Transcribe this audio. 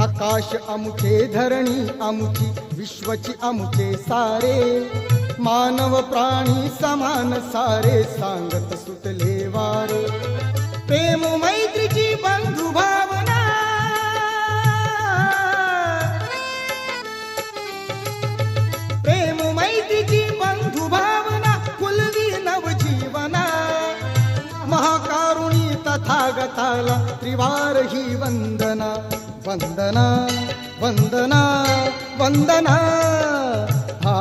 आकाश अमुचे धरणी अमुची विश्वची अमुचे सारे मानव प्राणी समान सारे सांगत सुटले वारे प्रेम मैत्रीची बंधु भावना प्रेम मैत्रीची बंधु भावना फुलवी नवजीवना महाकारुणी तथागताला त्रिवार ही वंदना वंदना वंदना वंदना हा